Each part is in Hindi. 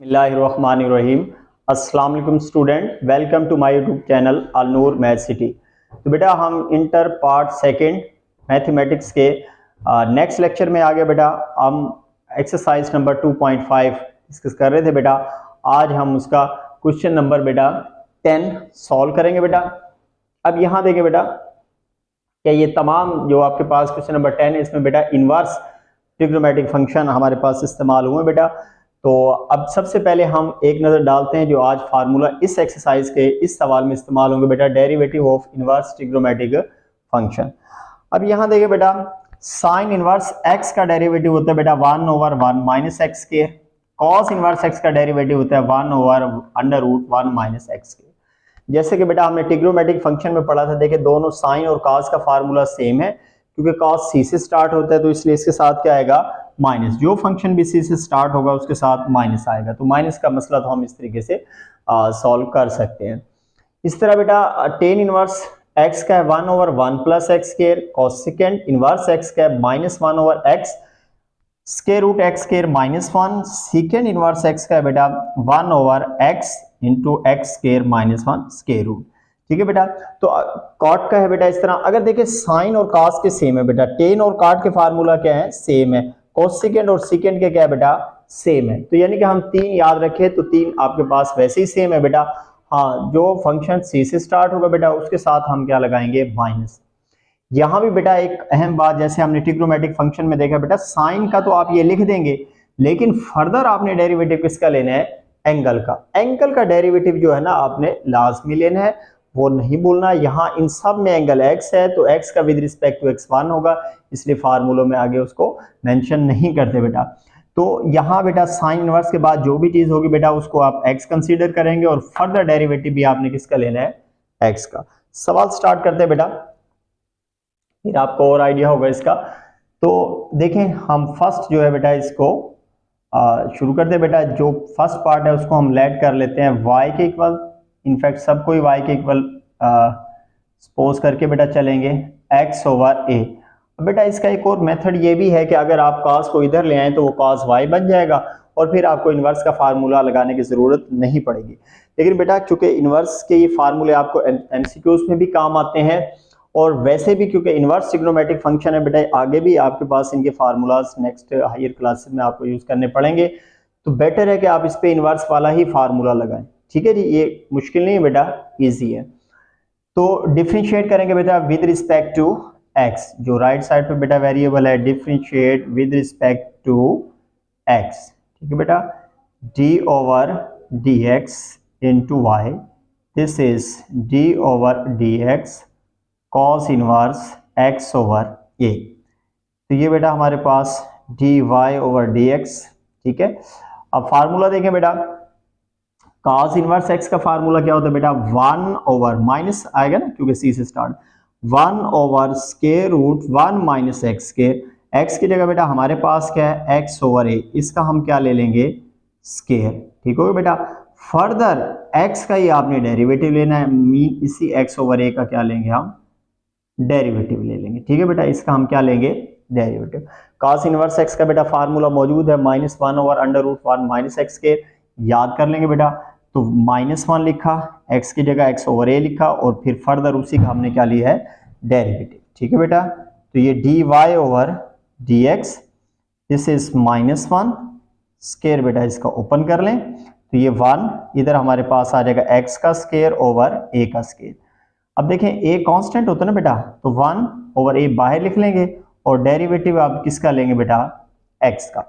बिस्मिल्लाहिर्रहमानिर्रहीम। अस्सलाम वालेकुम student, welcome to my YouTube channel Al Noor math city. तो बेटा हम इंटर पार्ट सेकंड मैथमेटिक्स के नेक्स्ट लेक्चर में आ गए। बेटा हम एक्सरसाइज नंबर 2.5 डिस्कस कर रहे थे। बेटा आज हम उसका क्वेश्चन नंबर बेटा 10 सॉल्व करेंगे। बेटा अब यहाँ देखिए बेटा क्या ये तमाम जो आपके पास क्वेश्चन नंबर 10 है इसमें बेटा इनवर्स ट्रिग्नोमेट्रिक फंक्शन हमारे पास इस्तेमाल हुए बेटा। तो अब सबसे पहले हम एक नज़र डालते हैं जो आज फार्मूला इस एक्सरसाइज के इस सवाल में इस्तेमाल होंगे बेटा, derivative of inverse trigonometric function. अब यहाँ देखिए बेटा साइन इनवर्स एक्स का डेरिवेटिव होता है बेटा 1/1 माइनस एक्स के। कॉस इनवर्स एक्स का डेरिवेटिव होता है 1/√1 माइनस एक्स के। जैसे कि बेटा हमने ट्रिग्नोमेट्रिक फंक्शन में पढ़ा था, देखिए दोनों साइन और कॉस का फार्मूला सेम है, क्योंकि कॉस सी से स्टार्ट होता है तो इसलिए इसके साथ क्या आएगा माइनस। जो फंक्शन भी सी से स्टार्ट होगा उसके साथ माइनस आएगा, तो माइनस का मसला तो हम इस तरीके से सॉल्व कर सकते हैं। इस तरह बेटा टेन इनवर्स एक्स का है 1/1 plus x square, cosecant inverse x का है -1/x square root x square -1, secant inverse x का है बेटा 1/x into x square -1 square root. ठीक है बेटा, तो कॉट का है बेटा इस तरह। अगर देखिए साइन और कॉस के सेम है बेटा, टेन और कॉट के फार्मूला क्या है सेम है, कोसेकेंट और सेकेंट के क्या है बेटा सेम है, तो यानी कि हम तीन याद रखें तो तीन आपके पास वैसे ही सेम है बेटा। हाँ, जो फंक्शन सी से स्टार्ट होगा बेटा उसके साथ हम क्या लगाएंगे माइनस। यहाँ भी बेटा एक अहम बात, जैसे हमने ट्रिग्नोमेट्रिक फंक्शन में देखा बेटा साइन का तो आप ये लिख देंगे, लेकिन फर्दर आपने डेरिवेटिव किसका लेना है एंगल का। एंगल का डेरिवेटिव जो है ना आपने लाजमी लेना है, वो नहीं बोलना। यहाँ इन सब में एंगल x है तो x का विद रिस्पेक्ट टू x1 होगा, इसलिए फार्मूलों में आगे उसको मेंशन नहीं करते बेटा। तो यहाँ बेटा साइन इनवर्स के बाद जो भी चीज होगी बेटा उसको आप x कंसीडर करेंगे और फर्दर डेरिवेटिव भी आपने किसका लेना है x का। सवाल स्टार्ट करते हैं बेटा, फिर आपको और आइडिया होगा इसका। तो देखें हम फर्स्ट जो है बेटा इसको शुरू करते हैं बेटा। जो फर्स्ट पार्ट है उसको हम लेट कर लेते हैं y के इक्वल, इनफैक्ट सबको ही y के इक्वल सपोज करके बेटा चलेंगे x/a। बेटा इसका एक और मेथड ये भी है कि अगर आप cos को इधर ले आए तो वो cos y बन जाएगा और फिर आपको इनवर्स का फार्मूला लगाने की जरूरत नहीं पड़ेगी। लेकिन बेटा चूंकि इनवर्स के ये फार्मूले आपको एमसीक्यूज में भी काम आते हैं और वैसे भी क्योंकि इनवर्स ट्रिग्नोमेट्रिक फंक्शन है बेटा आगे भी आपके पास इनके फार्मूलाज नेक्स्ट हायर क्लासेस में आपको यूज करने पड़ेंगे, तो बेटर है कि आप इस पे इनवर्स वाला ही फार्मूला लगाएं। ठीक है जी, ये मुश्किल नहीं है बेटा, इजी है। तो डिफरेंशिएट करेंगे बेटा विद रिस्पेक्ट टू x, जो राइट साइड पे बेटा वेरिएबल है differentiate with respect to x। ठीक है बेटा, d/dx into y, this is d/dx cos inverse x/a। तो ये बेटा हमारे पास dy/dx। ठीक है, अब फार्मूला देखें बेटा, cos इनवर्स x का फार्मूला क्या होता है बेटा 1/ माइनस आएगा ना क्योंकि c से start 1/√1 minus x square. x की जगह बेटा हमारे पास क्या है x/a, इसका हम क्या ले लेंगे स्क्वायर। ठीक हो गया बेटा, फर्दर x का ही आपने डेरिवेटिव लेना है, मीन इसी x/a का क्या लेंगे हम डेरिवेटिव ले लेंगे। ठीक है बेटा, इसका हम क्या लेंगे डेरिवेटिव। cos इनवर्स x का बेटा फार्मूला मौजूद है -1/√1 माइनस एक्स स्क्वायर, याद कर लेंगे बेटा। तो -1 लिखा, x की जगह x/a लिखा और फिर फर्दर उसी का हमने क्या लिया है डेरिवेटिव। ठीक है बेटा, तो ये dy/dx दिस इज -1 स्क्वायर बेटा, इसका ओपन कर लें तो ये 1 इधर हमारे पास आ जाएगा x का स्क्वायर ओवर a का स्क्वायर। अब देखें a कांस्टेंट होता है ना बेटा, तो 1/a बाहर लिख लेंगे और डेरिवेटिव आप किसका लेंगे बेटा x का।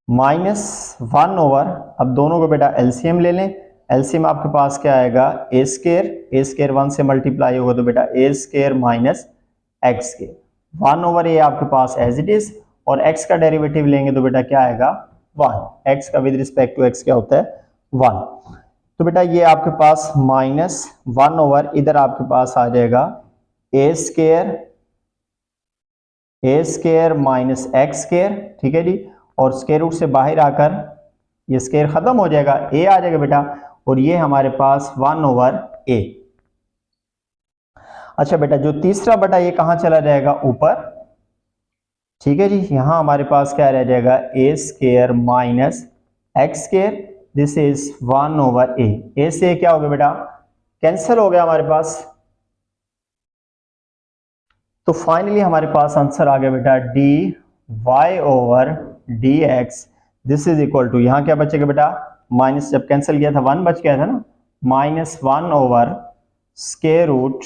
-1 अब दोनों को बेटा एलसीएम ले लें, एलसीएम आपके पास क्या आएगा a स्क्वायर 1 से मल्टीप्लाई होगा तो बेटा a square minus x square. 1/a आपके पास एज इट इज और x का डेरिवेटिव लेंगे तो बेटा क्या आएगा 1, x का विद रिस्पेक्ट टू x क्या होता है 1। तो बेटा ये आपके पास -1 इधर आपके पास आ जाएगा a square minus x square. ठीक है जी, और स्क्वायर रूट से बाहर आकर ये स्क्वायर खत्म हो जाएगा, a आ जाएगा बेटा और ये हमारे पास 1/a। अच्छा बेटा जो तीसरा बेटा ये कहां चला जाएगा ऊपर। ठीक है जी, यहां हमारे पास क्या रह जाएगा a square minus x square, this is 1 over a से क्या हो गया बेटा, कैंसिल हो गया हमारे पास। तो फाइनली हमारे पास आंसर आ गया बेटा D Y over D X, this is equal to, यहां क्या बचेगा बेटा, माइनस, जब कैंसिल किया था 1 बच गया था ना, -1 ओवर स्क्वायर रूट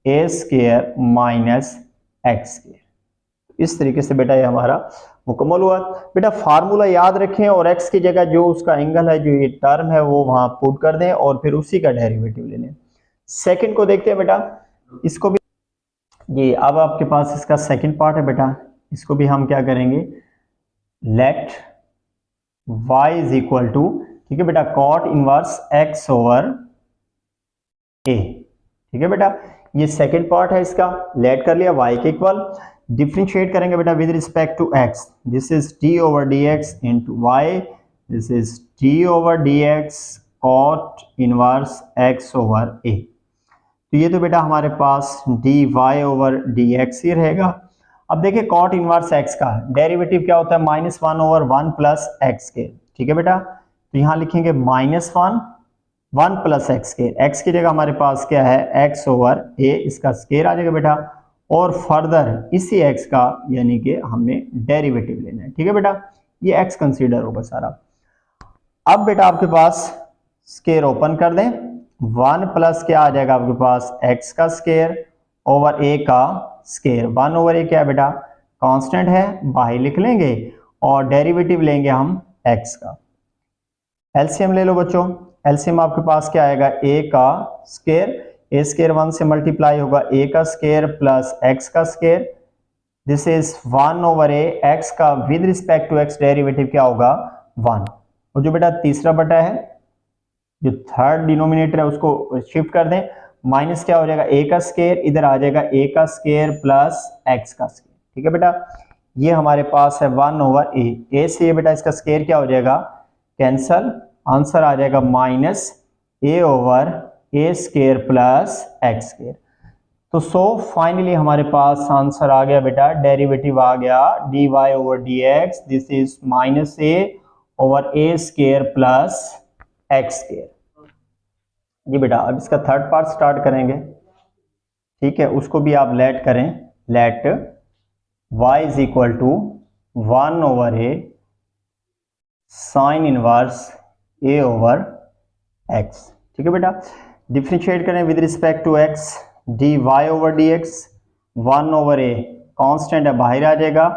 ए स्क्वायर माइनस एक्स स्क्वायर। इस तरीके से बेटा ये हमारा मुकम्मल हुआ। बेटा फार्मूला याद रखें और x की जगह जो उसका एंगल है, जो ये टर्म है, वो वहां पुट कर दें और फिर उसी का डेरिवेटिव ले लें। सेकंड को देखते हैं बेटा, इसको भी ये अब आपके पास इसका सेकंड पार्ट है बेटा, इसको भी हम क्या करेंगे, let y is equal to, ठीक है बेटा, cot inverse x over a, ठीक है बेटा, ये सेकंड पार्ट है इसका, लेट कर लिया, y के इक्वल, डिफरेंशिएट करेंगे बेटा with respect to x, this is d over dx into y, this is d over dx cot inverse x over a। तो ये तो बेटा हमारे पास dy ओवर dx ही रहेगा। अब देखिए cot इनवर्स x का डेरिवेटिव क्या होता है, -1 ओवर 1 प्लस एक्स के, ठीक है बेटा, तो यहाँ लिखेंगे -1 प्लस एक्स के, एक्स की जगह हमारे पास क्या है, x ओवर a, इसका स्क्वायर आ जाएगा बेटा, और फर्दर इसी x का यानी कि हमने डेरिवेटिव लेना है, ठीक है बेटा, ये x कंसीडर होगा सारा। अब बेटा आपके पास स्क्वायर ओपन कर दें, 1 प्लस क्या आ जाएगा आपके पास, x का स्क्वायर ओवर a का स्क्वायर, 1 ओवर a क्या है बेटा, कांस्टेंट है, बाहर लिख लेंगे और डेरिवेटिव लेंगे हम x का। एलसीएम ले लो बच्चों, एलसीएम आपके पास क्या आएगा, a का स्क्वायर, ए स्क्वायर 1 से मल्टीप्लाई होगा a का स्क्वायर प्लस x का square, this is 1 over a, x का with respect to x derivative क्या होगा, 1। और जो बेटा तीसरा बटा है, जो थर्ड डिनोमिनेटर है उसको शिफ्ट कर दें, माइनस क्या हो जाएगा, a का स्क्वायर, इधर आ जाएगा a का स्क्वायर प्लस x का स्क्वायर, ठीक है बेटा, ये हमारे पास है 1 ओवर a से ये बेटा इसका स्क्वायर क्या हो जाएगा, कैंसल, आंसर आ जाएगा -a over a square plus x square. तो सो फाइनली हमारे पास आंसर आ गया बेटा, डेरिवेटिव आ गया dy over dx, this is -a over a square plus x square. जी बेटा अब इसका थर्ड पार्ट स्टार्ट करेंगे, ठीक है, उसको भी आप लेट करें, let y is equal to 1 over a sine inverse a over x, ठीक है बेटा, डिफरेंशिएट करें with respect to x, dy over dx, 1 over a constant है, बाहर आ जाएगा,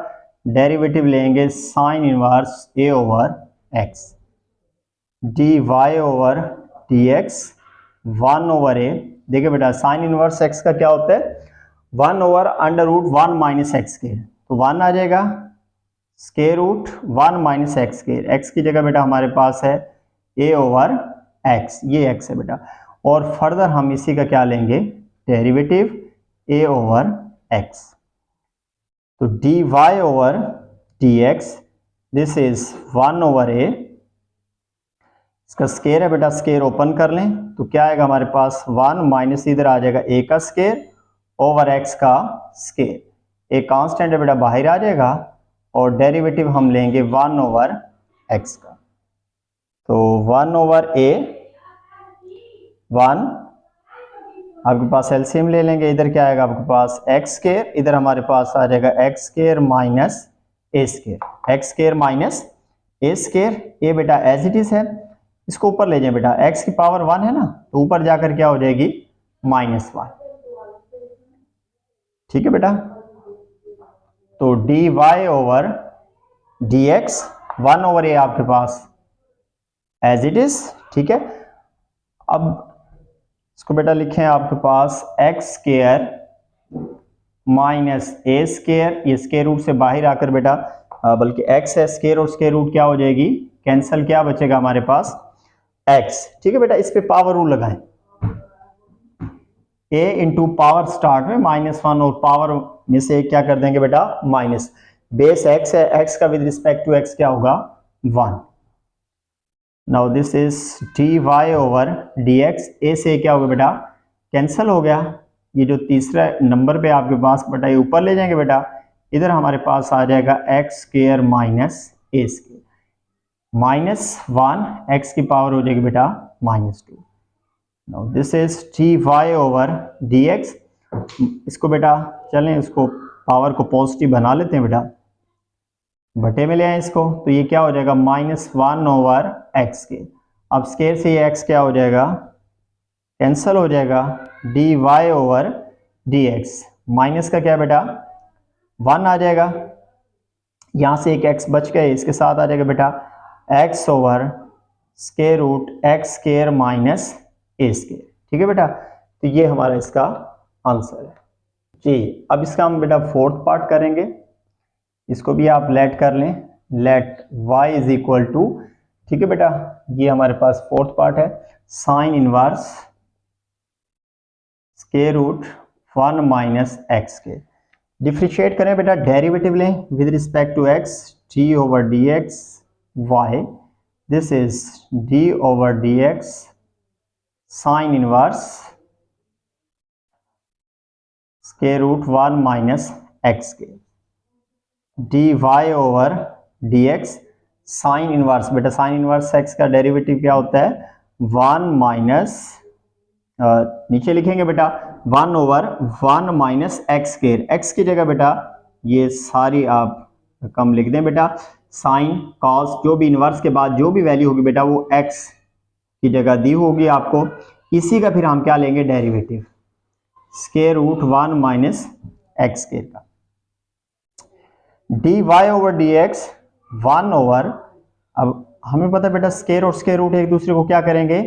डेरिवेटिव लेंगे sine inverse a over x, dy over dx 1 over a, देखिए बेटा साइन इनवर्स x का क्या होता है, 1 over under root 1 minus x square, तो 1 आ जाएगा, square root 1 minus x square, x की जगह बेटा हमारे पास है a ओवर x, ये x है बेटा, और फर्दर हम इसी का क्या लेंगे, डेरिवेटिव a ओवर x, तो dy over dx, this is 1 over a, इसका स्क्वायर है बेटा, स्क्वायर ओपन कर लें तो क्या आएगा हमारे पास, 1 माइनस इधर आ जाएगा a का स्क्वायर ओवर x का स्क्वायर, एक कांस्टेंट है बेटा, बाहर आ जाएगा, और डेरिवेटिव हम लेंगे 1 ओवर x का, तो 1 ओवर a 1, आपके पास एलसीएम ले लेंगे, इधर क्या आएगा आपके पास एक्स स्क्वायर, इधर हमारे पास आ जाएगा एक्स स्क्वायर माइनस ए स्क्वायर, एक्स स्क्वायर माइनस ए स्क्वायर, ये बेटा एज इट इज है, इसको ऊपर ले जाए बेटा, एक्स की पावर 1 है ना, तो ऊपर जाकर क्या हो जाएगी, -1, ठीक है बेटा, तो dy ओवर dx 1 ओवर ए आपके पास एज इट इज, ठीक है। अब इसको बेटा लिखें आपके पास एक्स स्क्वायर माइनस ए स्क्वायर, ये स्क्वायर रूट से बाहर आकर बेटा बल्कि एक्स है, स्क्वायर और स्क्वायर रूट क्या हो जाएगी, कैंसल, क्या बचेगा हमारे पास एक्स, ठीक है बेटा, इस पे पावर रूल लगाएं, a इंटू पावर स्टार्ट में -1 और पावर में से क्या कर देंगे बेटा माइनस, बेस x है, x का विद रिस्पेक्ट टू x क्या होगा 1, now this is dy over dx, a से क्या होगा बेटा कैंसल हो गया, ये जो तीसरा नंबर पे आपके पास बेटा ये ऊपर ले जाएंगे बेटा, इधर हमारे पास आ जाएगा एक्स स्क्वायर माइनस ए स्क्वायर, -1 x की पावर हो जाएगी बेटा -2। Now this is dy/dx। इसको बेटा चलें इसको पावर को पॉजिटिव बना लेते हैं बेटा, बटे में ले आए इसको, तो ये क्या हो जाएगा -1/x²। अब स्केयर से ये x क्या हो जाएगा, कैंसल हो जाएगा, dy/dx। माइनस का क्या बेटा 1 आ जाएगा, यहां से एक x बच गए, इसके साथ आ जाएगा बेटा x/√x² माइनस a²। ठीक है बेटा, तो ये हमारा इसका आंसर है जी। अब इसका हम बेटा फोर्थ पार्ट करेंगे, इसको भी आप लेट कर लें, let y is equal to, ठीक है बेटा, ये हमारे पास फोर्थ पार्ट है, sine inverse √1 minus x²। Differentiate करें बेटा, डेरिवेटिव लें with respect to x, d/dx y, this is d/dx sine inverse √1 minus x²। dy/dx sine inverse, बेटा साइन इनवर्स x का डेरिवेटिव क्या होता है 1 माइनस, नीचे लिखेंगे बेटा 1/1 माइनस x²। x की जगह बेटा ये सारी आप कम लिख दें बेटा, साइन कॉस जो भी इनवर्स के बाद जो भी वैल्यू होगी बेटा वो x की जगह दी होगी आपको, इसी का फिर हम क्या लेंगे डेरिवेटिव √1 माइनस x² का। dy/dx 1/, अब हमें पता है बेटा स्केयर और स्केयर रूट एक दूसरे को क्या करेंगे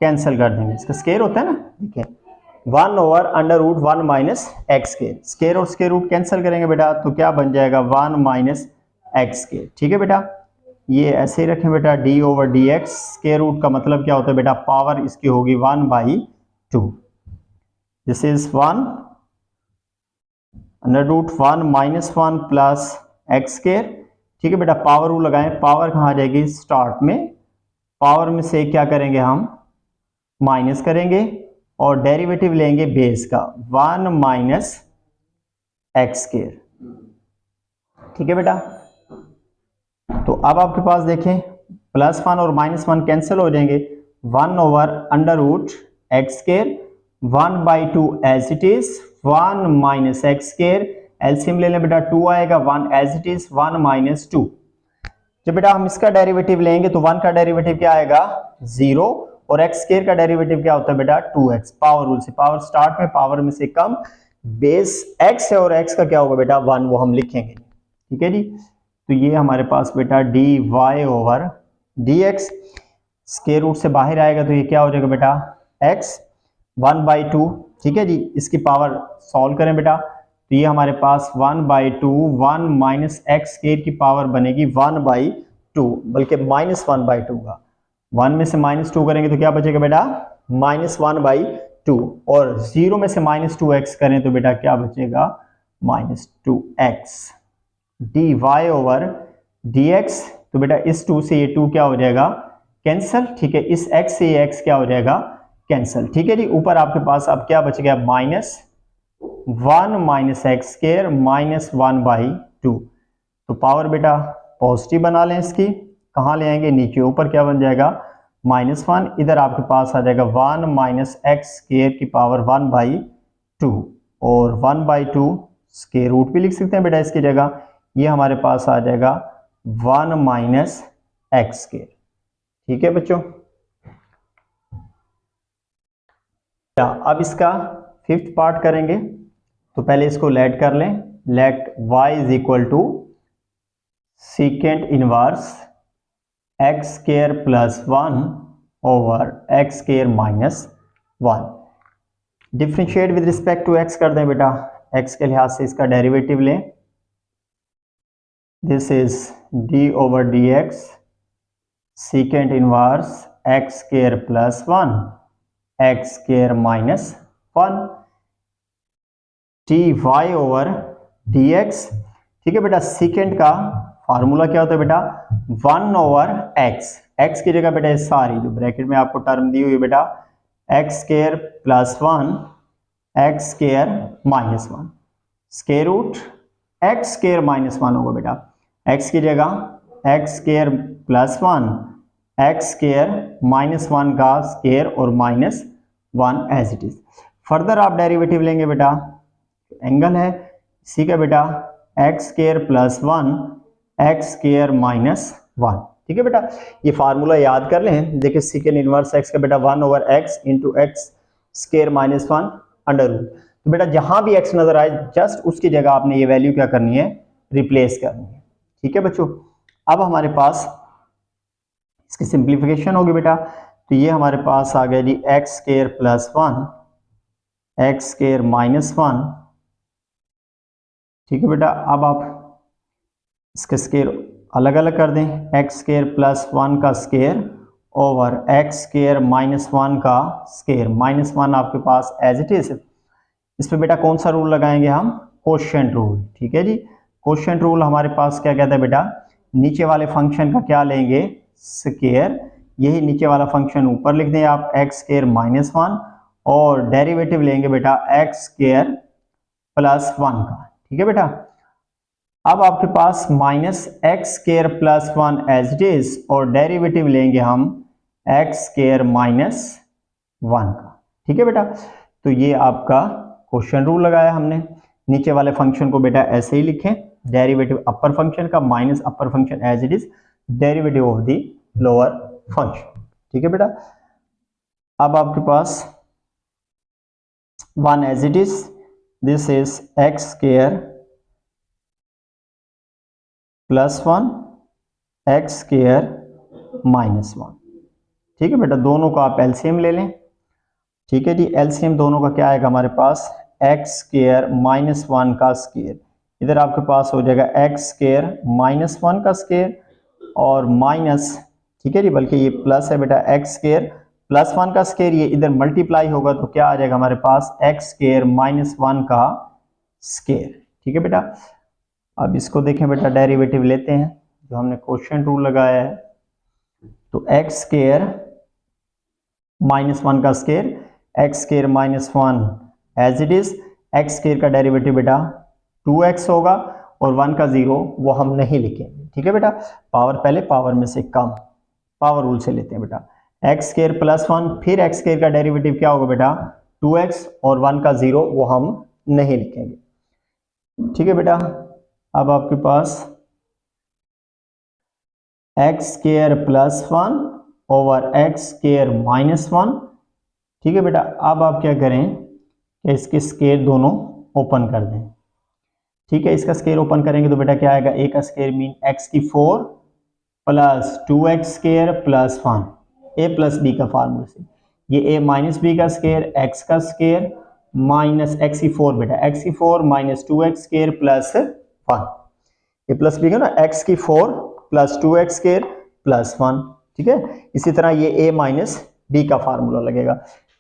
कैंसिल कर देंगे, इसका स्केयर होता है ना, ठीक है, 1/√1 माइनस x²। स्केयर और स्केयर रूट कैंसिल करेंगे बेटा तो क्या बन जाएगा 1 माइनस x²। ठीक है बेटा, ये ऐसे ही रखें बेटा, d/dx स्केयर रूट का मतलब क्या होता है बेटा, पावर इसकी होगी 1/2, this is 1/√1 minus 1 plus x²। ठीक है बेटा, पावर रूल लगाएं, पावर कहाँ आ जाएगी स्टार्ट में, पावर में से क्या करेंगे हम माइनस करेंगे और डेरिवेटिव लेंगे बेस का 1 माइनस x²। ठीक है बेटा, तो अब आपके पास देखें +1 और -1 कैंसिल हो जाएंगे, 1/√x², 1/2 as it is, 1 minus x², LCM ले लें बेटा 2 आएगा, 1 एज इट इज, 1 माइनस 2। जब बेटा हम इसका डेरिवेटिव लेंगे तो 1 का डेरिवेटिव क्या आएगा 0 और x² का डेरिवेटिव क्या होता है बेटा 2x। पावर रूल से पावर स्टार्ट में पावर में से कम, बेस x है और x का क्या होगा बेटा 1, वो हम लिखेंगे। ठीक है जी, तो ये हमारे पास बेटा dy/dx स्क्वायर रूट से बाहर आएगा तो ये क्या हो जाएगा बेटा x 1/2। ठीक है जी, इसकी पावर सॉल्व करें बेटा तो ये हमारे पास 1/2, 1 माइनस x² की पावर बनेगी 1/2, बल्कि -1/2 का, 1 में से -2 करेंगे तो क्या बचेगा बेटा -1/2, और 0 में से -2x करें तो बेटा क्या बचेगा -2x। dy/dx, तो बेटा इस 2 से ये 2 क्या हो जाएगा कैंसिल। ठीक है, इस x से ये x क्या हो जाएगा कैंसिल। ठीक है जी, ऊपर आपके पास अब क्या बच गया -1 माइनस x² -1/2। तो पावर बेटा पॉजिटिव बना लें, इसकी कहाँ ले आएंगे नीचे, ऊपर क्या बन जाएगा -1, इधर आपके पास आ जाएगा 1 माइनस x² की पावर 1/2, और 1/2 स्क्वायर रूट भी लिख सकते हैं बेटा इसकी जगह, ये हमारे पास आ जाएगा 1 माइनस x²। ठीक है बच्चों, अब इसका फिफ्थ पार्ट करेंगे, तो पहले इसको लेट कर लें, let y is equal to secant inverse x² + 1 over x² - 1। Differentiate with respect to x कर दें बेटा, x के लिहाज से इसका डेरिवेटिव लें, this is d/dx secant inverse x² + 1 x² - 1 dy/dx। ठीक है बेटा, सीकेंट का फार्मूला क्या होता है बेटा 1/x, x की जगह बेटा सारी जो ब्रैकेट में आपको टर्म दी हुई है बेटा x² + 1 x² - 1 square root x² - 1 होगा बेटा, x की जगह X square plus 1 x square minus 1 का स्क्वायर और minus 1 as it is. Further आप डेरिवेटिव लेंगे बेटा, एंगल है इसी का बेटा X square plus 1 x square minus 1। ठीक है बेटा, ये फार्मूला याद कर लें। देखिए सीकेंड इनवर्स एक्स का बेटा 1 over X into x square minus 1 under root. तो बेटा जहां भी एक्स नजर आए जस्ट उसकी जगह आपने ये वैल्यू क्या करनी है, रिप्लेस करनी है। ठीक है बच्चों, अब हमारे पास इसकी सिंप्लीफिकेशन होगी बेटा, तो ये हमारे पास आ गया जी x square plus 1 x square minus 1। ठीक है बेटा, अब आप इसके स्क्वायर अलग अलग कर दें, एक्स स्क्वायर प्लस 1 का square over x square minus 1 का स्क्वायर, माइनस 1 आपके पास एज इट इज। इस पे बेटा कौन सा रूल लगाएंगे हम, कोशेंट रूल। ठीक है जी, कोशेंट रूल हमारे पास क्या कहता है बेटा, नीचे वाले फंक्शन का क्या लेंगे, स्क्वायर, यही नीचे वाला फंक्शन ऊपर लिख दें आप एक्स स्क्वायर माइनस 1 और डेरिवेटिव लेंगे बेटा एक्स स्क्वायर प्लस 1 का। ठीक है बेटा, अब आपके पास minus x square plus 1 as it is और डेरिवेटिव लेंगे हम एक्स स्क्वायर माइनस 1 का। ठीक है बेटा, तो ये आपका क्वेश्चन रूल लगाया हमने। नीचे वाले फंक्शन को बेटा ऐसे ही लिखें, डेरिवेटिव अपर फंक्शन का minus upper function as it is derivative of the lower function. ठीक है बेटा, अब आपके पास 1 as it is, this is X square plus 1 x square minus 1। ठीक है बेटा, दोनों का आप एलसीएम ले लें। ठीक है जी, एलसीएम दोनों का क्या आएगा हमारे पास, एक्स स्क्वायर माइनस 1 का स्क्वायर, इधर आपके पास हो जाएगा एक्स स्क्वायर माइनस 1 का स्क्वायर और माइनस, ठीक है जी, बल्कि ये प्लस है बेटा, एक्स स्क्वायर प्लस 1 का स्क्वायर, ये इधर मल्टीप्लाई होगा तो क्या आ जाएगा हमारे पास, एक्स स्क्वायर माइनस 1 का स्क्वायर। ठीक है बेटा, अब इसको देखें बेटा, डेरिवेटिव लेते हैं जो हमने क्वोशिएंट रूल लगाया है, तो एक्स स्क्वायर माइनस 1 का square X square minus 1 as it is, X square का डेरिवेटिव बेटा 2x होगा और 1 का 0 वो हम नहीं लिखेंगे। ठीक है बेटा, पावर पहले पावर में से कम, पावर रूल से लेते हैं बेटा, एक्स स्क्वायर प्लस 1 फिर एक्स स्क्वायर का डेरिवेटिव क्या होगा बेटा 2x और 1 का 0 वो हम नहीं लिखेंगे। ठीक है बेटा, अब आपके पास x square plus 1 over x square minus 1। ठीक है बेटा, अब आप क्या करें कि इसके स्क्वायर दोनों ओपन कर दें। ठीक है, इसका स्क्वायर ओपन करेंगे तो बेटा क्या आएगा, ए का स्क्वायर मीन एक्स की 4 प्लस 2x स्क्वायर प्लस 1, ए प्लस बी का फार्मूला से, ये ए माइनस बी का स्क्वायर एक्स का स्क्वायर माइनस एक्स की 4 बेटा एक्स की 4 माइनस 2x स्क्वायर प्लस 1, ये प्लस बी का ना, एक्स की 4 प्लस 2x स्क्वायर प्लस 1। ठीक है, इसी तरह ये ए माइनस बी का फार्मूला लगेगा।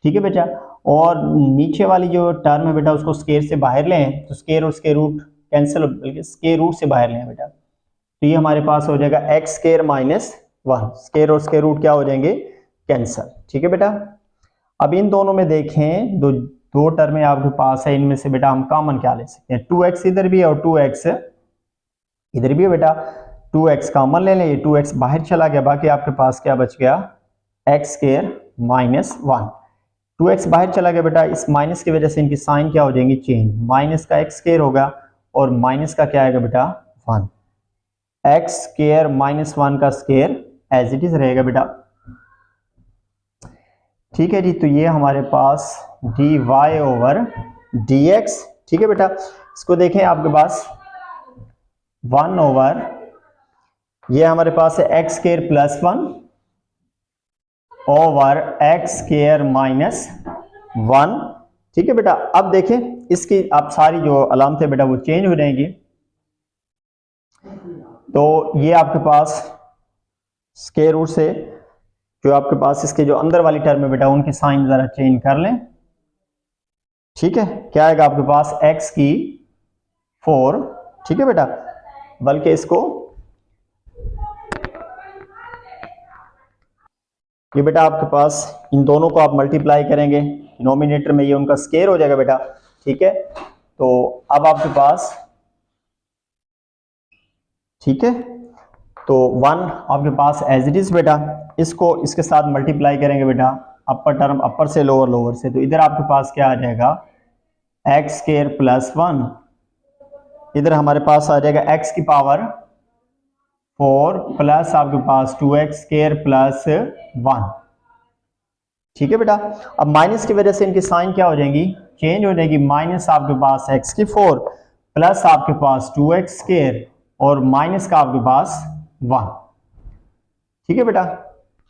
ठीक है बेटा, और नीचे वाली जो टर्म है बेटा उसको स्क्वायर से बाहर लें तो स्क्वायर और स्क्वायर रूट कैंसिल, बल्कि स्क्वायर रूट से बाहर लें बेटा, तो ये हमारे पास हो जाएगा एक्स स्क्वायर माइनस 1, स्क्वायर और स्क्वायर रूट क्या हो जाएंगे, कैंसिल। ठीक है बेटा, अब इन दोनों में देखें दो टर्म आपके पास है, इनमें से बेटा हम कॉमन क्या ले सकते हैं, 2x इधर भी है और 2x इधर भी है बेटा, 2x कॉमन ले लें, ये 2x बाहर चला गया, बाकी आपके पास क्या बच गया, एक्स स्क्वायर माइनस 1। 2x बाहर चला गया बेटा, इस माइनस की वजह से इनकी साइन क्या हो जाएंगी, चेंज, माइनस का एक्स स्क्वायर होगा और माइनस का क्या आएगा बेटा 1, एक्स स्क्वायर माइनस 1 का स्क्वायर एज इट इज रहेगा बेटा। ठीक है जी, तो ये हमारे पास dy ओवर dx। ठीक है बेटा, इसको देखें आपके पास 1 ओवर, ये हमारे पास है x square plus 1 over x square minus 1। ठीक है बेटा, अब देखें इसकी आप सारी जो अलामतें बेटा वो चेंज हो जाएंगी, तो ये आपके पास स्क्वायर रूट से जो आपके पास इसके जो अंदर वाली टर्म है बेटा उनकी साइन जरा चेंज कर लें। ठीक है, क्या आएगा आपके पास x की 4। ठीक है बेटा, बल्कि इसको ये बेटा आपके पास इन दोनों को आप मल्टीप्लाई करेंगे, डिनोमिनेटर में ये उनका स्क्वायर हो जाएगा बेटा। ठीक है, तो अब आपके पास, ठीक है, तो 1 आपके पास एज इट इज बेटा, इसको इसके साथ मल्टीप्लाई करेंगे बेटा, अपर टर्म अपर से लोअर, लोअर से, तो इधर आपके पास क्या आ जाएगा एक्स स्क्वायर प्लस 1, इधर हमारे पास आ जाएगा एक्स की पावर 4 प्लस आपके पास 2x स्क्वायर प्लस 1। ठीक है बेटा, अब माइनस की वजह से इनकी साइन क्या हो जाएंगी, चेंज हो जाएगी, माइनस आपके पास x की 4 प्लस आपके पास 2x स्क्वायर और माइनस का आपके पास 1। ठीक है बेटा,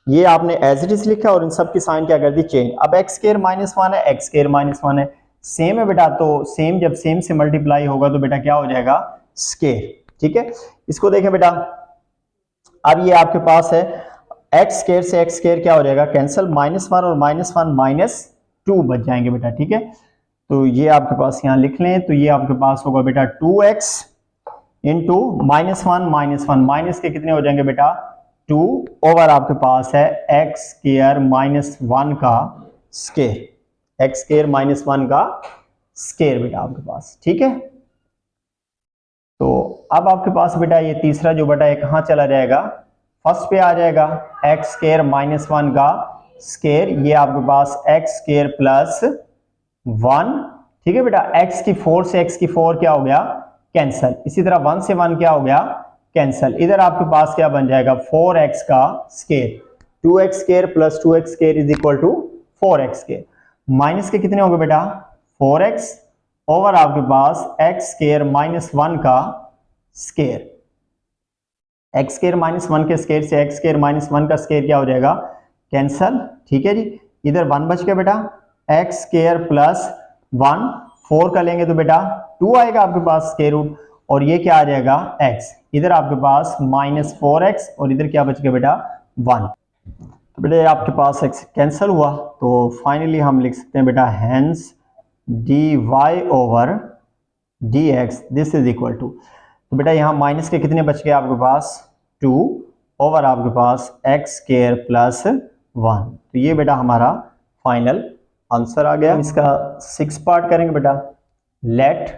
ये आपने एज इट इज लिखा और इन सब की साइन क्या कर दी, चेंज। अब x स्क्वायर माइनस 1 है, x स्क्वायर माइनस 1 है, सेम है बेटा, तो सेम जब सेम से मल्टीप्लाई होगा तो बेटा क्या हो जाएगा, स्क्वायर। ठीक है, इसको देखें बेटा, अब ये आपके पास है एक्स स्क्वायर से एक्स स्क्वायर क्या हो जाएगा, कैंसिल, -1 और -1 -2 बच जाएंगे बेटा। ठीक है, तो ये आपके पास यहाँ लिख लें, तो ये आपके पास होगा बेटा 2x इंटू -1 माइनस के कितने हो जाएंगे बेटा 2 ओवर आपके पास है एक्स स्क्वायर -1 का स्क्वायर, एक्स स्क्वायर -1 का स्क्वायर बेटा आपके पास। ठीक है, तो अब आपके पास बेटा ये तीसरा जो बेटा है कहाँ चला जाएगा, फर्स्ट पे आ जाएगा, एक्स स्क्वायर -1 का स्क्वायर, ये आपके पास एक्स स्क्वायर प्लस 1। ठीक है बेटा, एक्स की 4 से एक्स की 4 क्या हो गया, कैंसल, इसी तरह 1 से 1 क्या हो गया, कैंसल, इधर आपके पास क्या बन जाएगा 4x का square, 2x square plus 2x square is equal to 4x square, minus के कितने होंगे बेटा 4x ओवर आपके पास x स्क्वायर -1 का स्क्वायर, एक्स स्क्वायर -1 के स्क्वायर से एक्स स्क्वायर -1 का स्क्वायर क्या हो जाएगा, कैंसल। ठीक है जी, इधर 1 बच गया बेटा, एक्स स्क्वायर प्लस 1, 4 का लेंगे तो बेटा 2 आएगा आपके पास स्क्वायर रूट, और ये क्या आ जाएगा x, इधर आपके पास -4x और इधर क्या बच गया बेटा 1, तो बेटा आपके पास x कैंसिल हुआ, तो फाइनली हम लिख सकते हैं बेटा hence dy over dx this is equal to, तो बेटा यहाँ माइनस के कितने बच गए आपके पास 2 ओवर आपके पास एक्स स्क्वायर प्लस 1, तो ये बेटा हमारा फाइनल आंसर आ गया। इसका 6 पार्ट करेंगे बेटा, let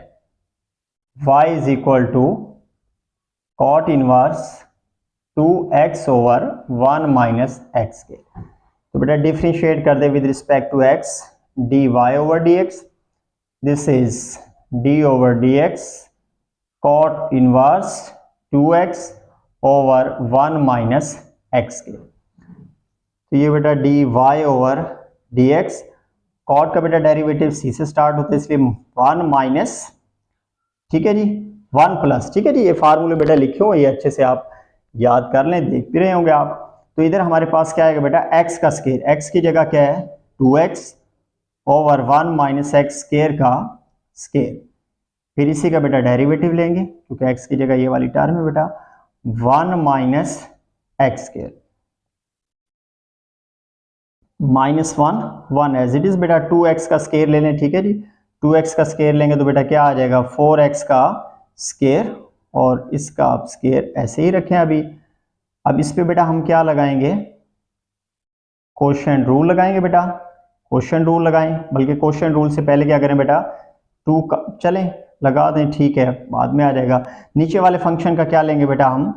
y is equal to cot inverse 2x over 1 minus x के, तो बेटा डिफरेंशिएट कर दे with respect to x, dy over dx, this is d over dx cot inverse 2x over 1 minus x के, तो ये बेटा dy ओवर dx, cot का बेटा डेरिवेटिव c से स्टार्ट होता है इसलिए 1 माइनस, ठीक है जी 1 प्लस, ठीक है जी, ये फार्मूले बेटा लिखे हो, ये अच्छे से आप याद कर लें, देख भी रहे होंगे आप। तो इधर हमारे पास क्या आएगा बेटा x का स्क्वायर, x की जगह क्या है 2x over 1 minus x square का स्क्वायर, फिर इसी का बेटा डेरिवेटिव लेंगे क्योंकि x की जगह ये वाली टर्म है बेटा 1 minus x square, -1 as it is बेटा, 2x का स्क्वायर ले लें, ठीक है जी, 2x का स्क्वायर लेंगे तो बेटा क्या आ जाएगा 4x का स्क्वायर, और इसका आप स्क्वायर ऐसे ही रखें अभी। अब इस पे बेटा हम क्या लगाएंगे, कोशेंट रूल लगाएंगे बेटा, कोशेंट रूल लगाएं, बल्कि कोशेंट रूल से पहले क्या करें बेटा 2 का चलें लगा दें, ठीक है बाद में आ जाएगा। नीचे वाले फंक्शन का क्या लेंगे बेटा हम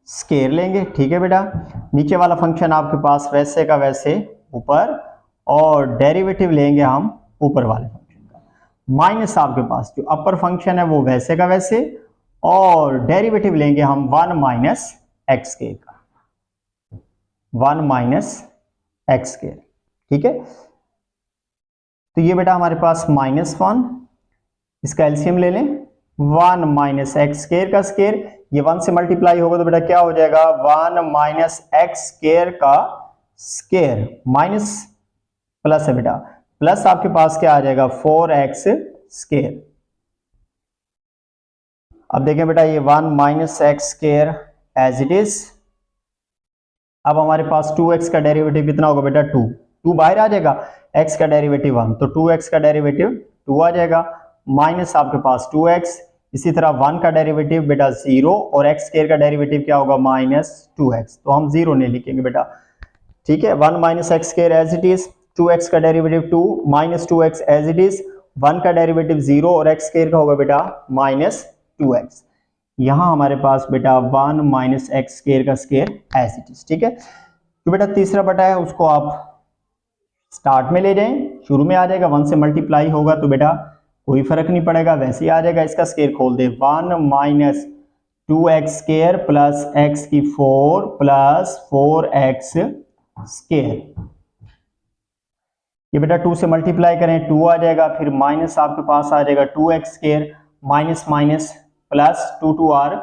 स्क्वायर लेंगे, ठीक है बेटा, नीचे वाला फंक्शन आपके पास वैसे का वैसे ऊपर, और डेरिवेटिव लेंगे हम ऊपर वाले फंक्शन का, माइनस आपके पास जो अपर फंक्शन है वो वैसे का वैसे, और डेरिवेटिव लेंगे हम 1 माइनस एक्स के का, 1 माइनस एक्स के, ठीक है। तो ये बेटा हमारे पास -1, इसका एलसीएम ले लें, 1 माइनस एक्स स्क्वायर का स्क्वायर, ये 1 से मल्टीप्लाई होगा तो बेटा क्या हो जाएगा 1 माइनस एक्स स्क्वायर का स्क्वायर, माइनस प्लस है बेटा, प्लस आपके पास क्या आ जाएगा 4x स्क्वायर। अब देखें बेटा ये 1 minus x square as it is, अब हमारे पास 2x का डेरिवेटिव कितना होगा बेटा 2 बाहर आ जाएगा, x का डेरिवेटिव 1 तो 2x का डेरिवेटिव 2 आ जाएगा, माइनस आपके पास 2x, इसी तरह 1 का डेरिवेटिव बेटा 0 और x स्क्वायर का डेरिवेटिव क्या होगा -2x, तो हम 0 नहीं लिखेंगे बेटा, ठीक है। 1 minus x square as it is, 2x का derivative 2 minus 2x as it is, 1 का डेरिवेटिव 0 और x स्क्वायर का होगा बेटा -2x, यहाँ हमारे पास बेटा 1 माइनस एक्स स्क्वायर का स्क्वायर एज इट इज, ठीक है। तो बेटा तीसरा बटा है उसको आप स्टार्ट में ले जाएं, शुरू में आ जाएगा, 1 से मल्टीप्लाई होगा तो बेटा कोई फर्क नहीं पड़ेगा, वैसे ही आ जाएगा। इसका स्क्वायर खोल दे, 1 minus 2x square plus x की 4 प्लस 4x स्क्वायर। ये बेटा 2 से मल्टीप्लाई करें 2 आ जाएगा, फिर माइनस आपके पास आ जाएगा 2x square minus minus plus 2 2 are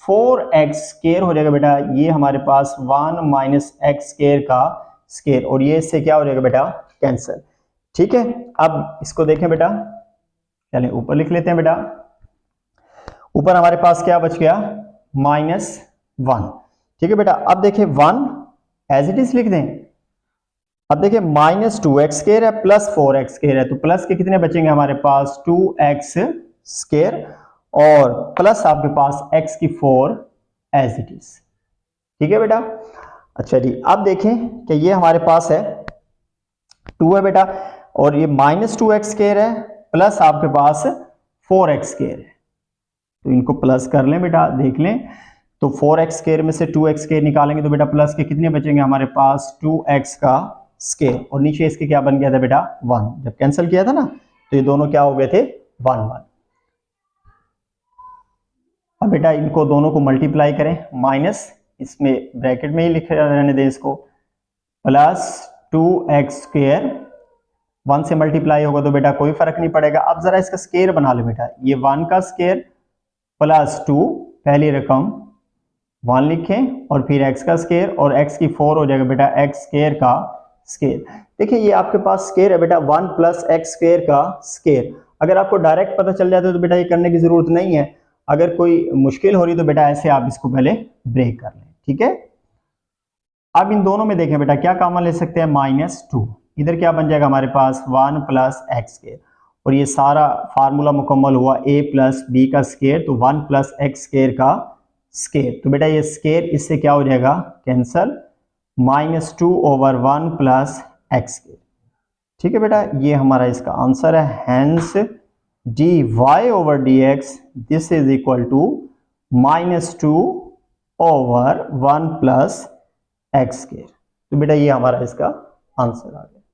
4x square हो जाएगा बेटा। ये हमारे पास 1 माइनस एक्स स्क्वायर का स्क्वायर, और ये इससे क्या हो जाएगा बेटा कैंसिल, ठीक है। अब इसको देखें बेटा, चलें ऊपर लिख लेते हैं बेटा। ऊपर हमारे पास क्या बच गया -1, ठीक है बेटा। अब देखिए 1 एज इट इज लिख दें। अब देखिए -2x स्क्वायर है प्लस 4x स्क्वायर है, तो प्लस के कितने बचेंगे हमारे पास 2x स्क्वायर और प्लस आपके पास x की 4 एज इट इज, ठीक है बेटा। अच्छा जी, अब देखें कि ये हमारे पास है 2 है बेटा, और ये -2x स्क्वायर है प्लस आपके पास 4x स्क्वायर है, तो इनको प्लस कर लें बेटा, देख लें। तो 4x स्क्वायर में से 2x स्क्वायर निकालेंगे तो बेटा प्लस के कितने बचेंगे हमारे पास 2x का स्क्वायर, और नीचे इसके क्या बन गया था बेटा 1, जब कैंसिल किया था ना तो ये दोनों क्या हो गए थे 1 1। अब बेटा इनको दोनों को मल्टीप्लाई करें, माइनस इसमें ब्रैकेट में ही लिख रहने दें इसको, प्लस 2x स्क्वायर 1 से मल्टीप्लाई होगा तो बेटा कोई फर्क नहीं पड़ेगा। अब जरा इसका स्क्वायर बना ले बेटा, ये 1 का स्क्वायर प्लस 2 पहली रकम 1 लिखें और फिर x का स्क्वायर और x की 4 हो जाएगा बेटा x स्क्वायर का स्क्वायर। देखिए ये आपके पास स्क्वायर है बेटा 1 प्लस एक्स स्क्वायर का स्क्वायर। अगर आपको डायरेक्ट पता चल जाता है तो बेटा ये करने की जरूरत नहीं है, अगर कोई मुश्किल हो रही तो बेटा ऐसे आप इसको पहले ब्रेक कर लें, ठीक है। अब इन दोनों में देखें बेटा क्या कॉमन ले सकते हैं, -2, इधर क्या बन जाएगा हमारे पास 1 प्लस एक्स स्क्वायर, और ये सारा फार्मूला मुकम्मल हुआ a प्लस बी का स्क्वायर, तो 1 प्लस एक्स स्क्वायर का स्क्वायर, तो बेटा ये स्क्वायर इससे क्या हो जाएगा cancel, -2 over 1 plus x square, ठीक है बेटा। ये हमारा इसका आंसर है, hence dy over dx this is equal to -2 over 1 plus x square. तो बेटा ये हमारा इसका आंसर आ गया।